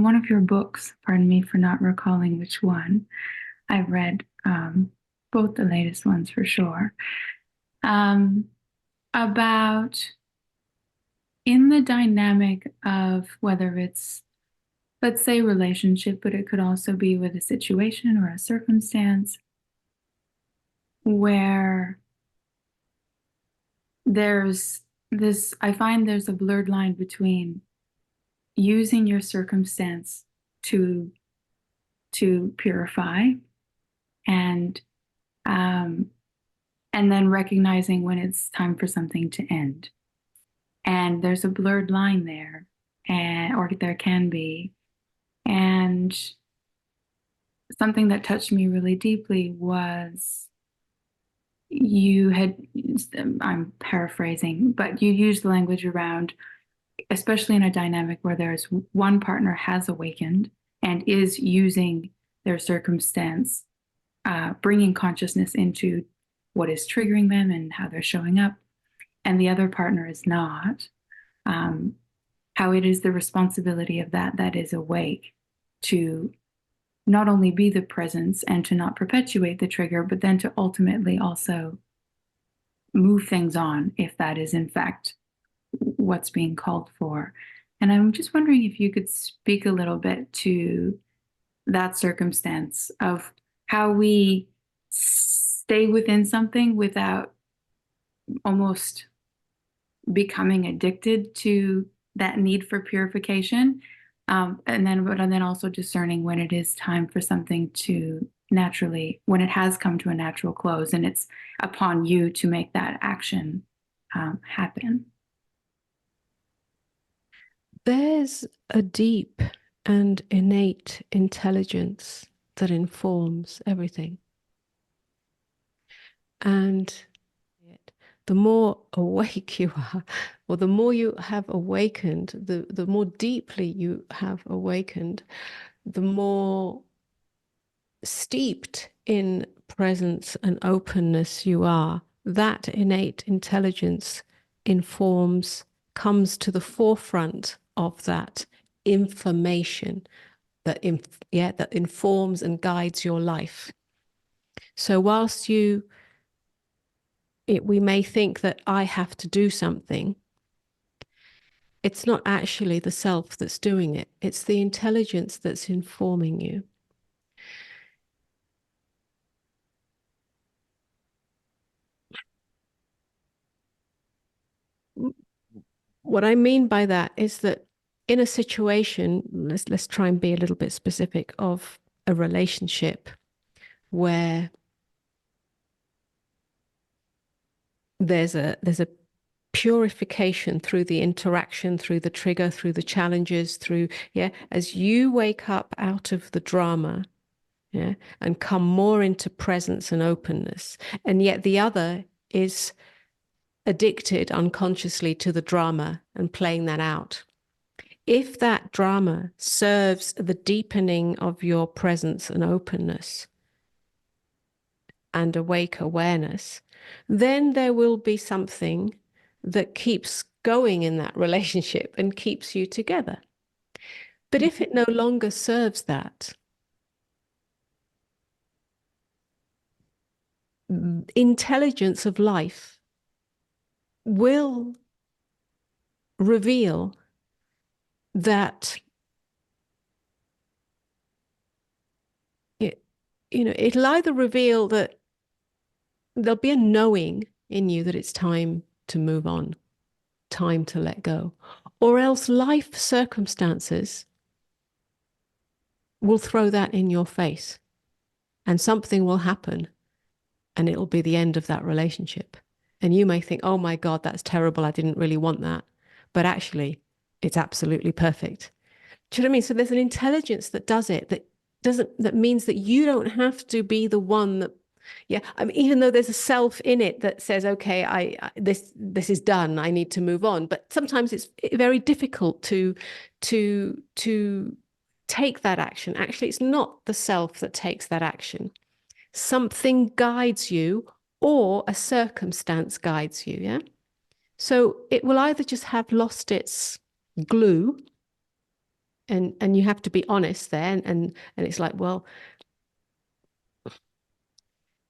in one of your books, pardon me for not recalling which one, I've read both the latest ones for sure, um, about in the dynamic of whether it's, let's say, relationship, but it could also be with a situation or a circumstance where there's this, I find there's a blurred line between using your circumstance to purify and um, and then recognizing when it's time for something to end. And there's a blurred line there, and or there can be. And something that touched me really deeply was you had, I'm paraphrasing, but you used the language around, especially in a dynamic where there's one partner has awakened and is using their circumstance, bringing consciousness into what is triggering them and how they're showing up, and the other partner is not, how it is the responsibility of that is awake to not only be the presence and to not perpetuate the trigger, but then to ultimately also move things on if that is in fact what's being called for. And I'm just wondering if you could speak a little bit to that circumstance of how we stay within something without almost becoming addicted to that need for purification. And then also discerning when it is time for something to naturally, when it has come to a natural close and it's upon you to make that action happen. There's a deep and innate intelligence that informs everything. And the more awake you are, or the more you have awakened, the more deeply you have awakened, the more steeped in presence and openness you are. That innate intelligence comes to the forefront of that information that informs and guides your life. So whilst we may think that I have to do something, it's not actually the self that's doing it. It's the intelligence that's informing you. What I mean by that is that in a situation, let's try and be a little bit specific, of a relationship where there's a purification through the interaction, through the trigger, through the challenges, as you wake up out of the drama, and come more into presence and openness, and yet the other is addicted unconsciously to the drama and playing that out. If that drama serves the deepening of your presence and openness and awake awareness, then there will be something that keeps going in that relationship and keeps you together. But if it no longer serves that, intelligence of life will reveal that it'll either reveal that there'll be a knowing in you that it's time to move on, time to let go, or else life circumstances will throw that in your face and something will happen and it'll be the end of that relationship. And you may think, oh my God, that's terrible. I didn't really want that. But actually, it's absolutely perfect. Do you know what I mean? So there's an intelligence that does it, that means that you don't have to be the one that, I mean, even though there's a self in it that says, okay, this is done, I need to move on. But sometimes it's very difficult to take that action. Actually, it's not the self that takes that action. Something guides you, or a circumstance guides you, yeah? So it will either just have lost its glue, And you have to be honest there, and it's like, well,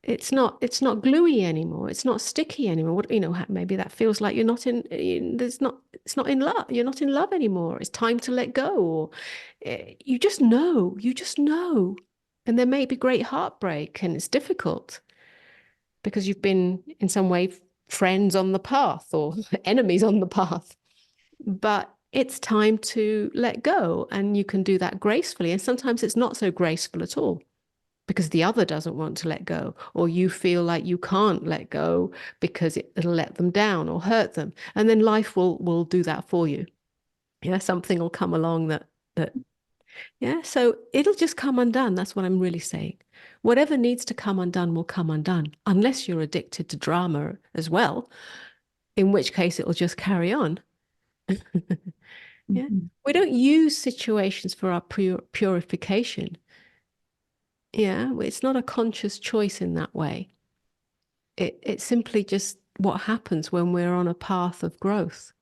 it's not gluey anymore. It's not sticky anymore. What, maybe that feels like you're not it's not in love. You're not in love anymore. It's time to let go. Or you just know. And there may be great heartbreak, and it's difficult because you've been in some way friends on the path or enemies on the path. But it's time to let go, and you can do that gracefully. And sometimes it's not so graceful at all because the other doesn't want to let go, or you feel like you can't let go because it'll let them down or hurt them. And then life will do that for you. Yeah, something will come along that yeah, so it'll just come undone. That's what I'm really saying. Whatever needs to come undone will come undone, unless you're addicted to drama as well, in which case it'll just carry on. Yeah. Mhm. We don't use situations for our purification. Yeah, it's not a conscious choice in that way. It's simply just what happens when we're on a path of growth.